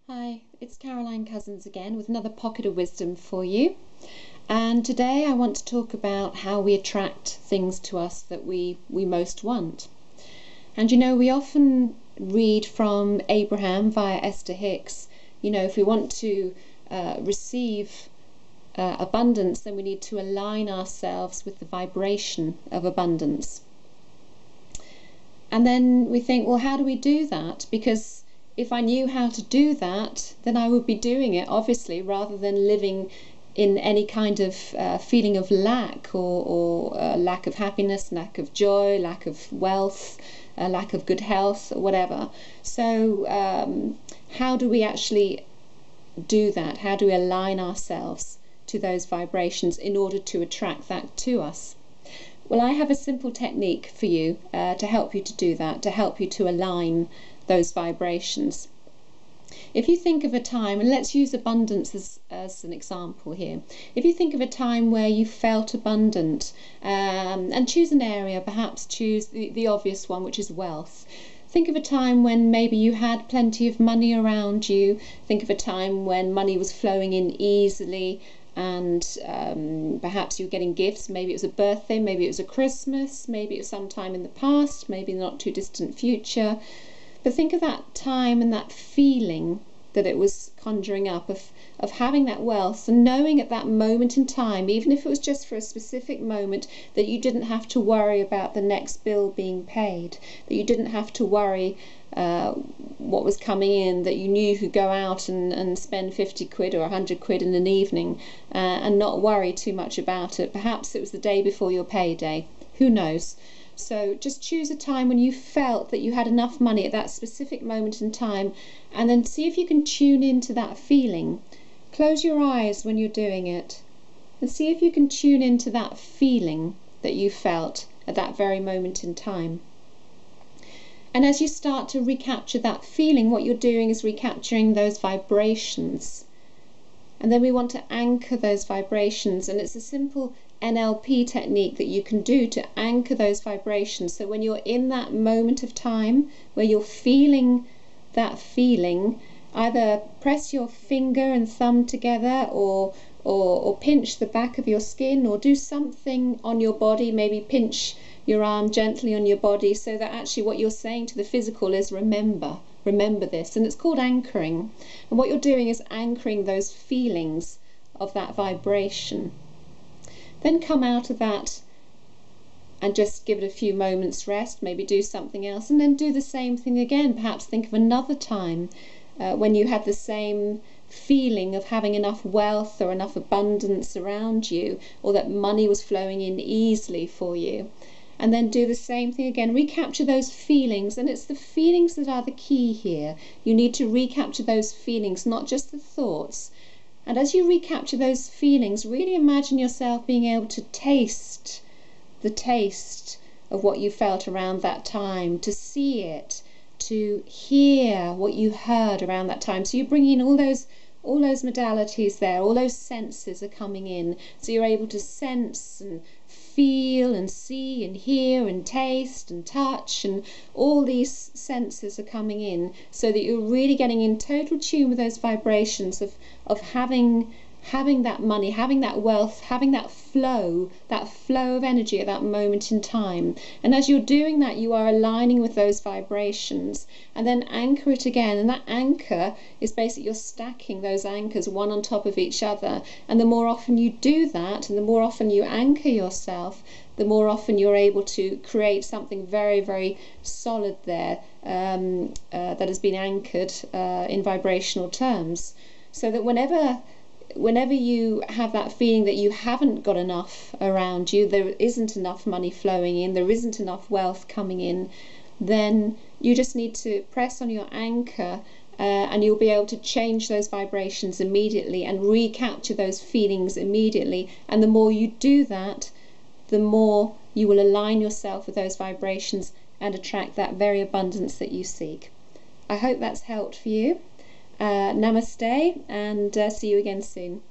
Hi, it's Caroline Cousins again with another pocket of wisdom for you. And today I want to talk about how we attract things to us that we most want. And we often read from Abraham via Esther Hicks, if we want to receive abundance, then we need to align ourselves with the vibration of abundance. And then we think, well, how do we do that? Because if I knew how to do that, then I would be doing it, obviously, rather than living in any kind of feeling of lack or lack of happiness, lack of joy, lack of wealth, lack of good health, or whatever. So how do we actually do that? How do we align ourselves to those vibrations in order to attract that to us? Well, I have a simple technique for you to help you to do that, to help you to align those vibrations. If you think of a time, and let's use abundance as an example here. If you think of a time where you felt abundant, and choose an area, perhaps choose the obvious one, which is wealth. Think of a time when maybe you had plenty of money around you. Think of a time when money was flowing in easily, and perhaps you were getting gifts. Maybe it was a birthday, maybe it was a Christmas, maybe it was sometime in the past, maybe in the not too distant future. But think of that time and that feeling that it was conjuring up of having that wealth, and knowing at that moment in time, even if it was just for a specific moment, that you didn't have to worry about the next bill being paid, that you didn't have to worry what was coming in, that you knew you could go out and spend 50 quid or 100 quid in an evening and not worry too much about it. Perhaps it was the day before your payday, who knows? So just choose a time when you felt that you had enough money at that specific moment in time, and then see if you can tune into that feeling. Close your eyes when you're doing it and see if you can tune into that feeling that you felt at that very moment in time. And as you start to recapture that feeling, what you're doing is recapturing those vibrations. And then we want to anchor those vibrations, and it's a simple NLP technique that you can do to anchor those vibrations. So when you're in that moment of time where you're feeling that feeling, either press your finger and thumb together, or pinch the back of your skin, or do something on your body, maybe pinch your arm gently on your body, so that actually what you're saying to the physical is remember this. And it's called anchoring. And what you're doing is anchoring those feelings of that vibration. Then come out of that and just give it a few moments rest, maybe do something else, and then do the same thing again. Perhaps think of another time when you had the same feeling of having enough wealth or enough abundance around you, or that money was flowing in easily for you. And then do the same thing again. Recapture those feelings, and it's the feelings that are the key here. You need to recapture those feelings, not just the thoughts. And as you recapture those feelings, really imagine yourself being able to taste the taste of what you felt around that time, to see it, to hear what you heard around that time. So you bring in all those modalities there, all those senses are coming in. So you're able to sense and feel and see and hear and taste and touch, and all these senses are coming in, so that you're really getting in total tune with those vibrations of having that money, having that wealth, having that flow of energy at that moment in time. And as you're doing that, you are aligning with those vibrations, and then anchor it again. And that anchor is basically, you're stacking those anchors one on top of each other. And the more often you do that, and the more often you anchor yourself, the more often you're able to create something very, very solid there, that has been anchored in vibrational terms. So that whenever you have that feeling that you haven't got enough around you, there isn't enough money flowing in, there isn't enough wealth coming in, then you just need to press on your anchor, and you'll be able to change those vibrations immediately and recapture those feelings immediately. And the more you do that, the more you will align yourself with those vibrations and attract that very abundance that you seek. I hope that's helped for you. Namaste, and see you again soon.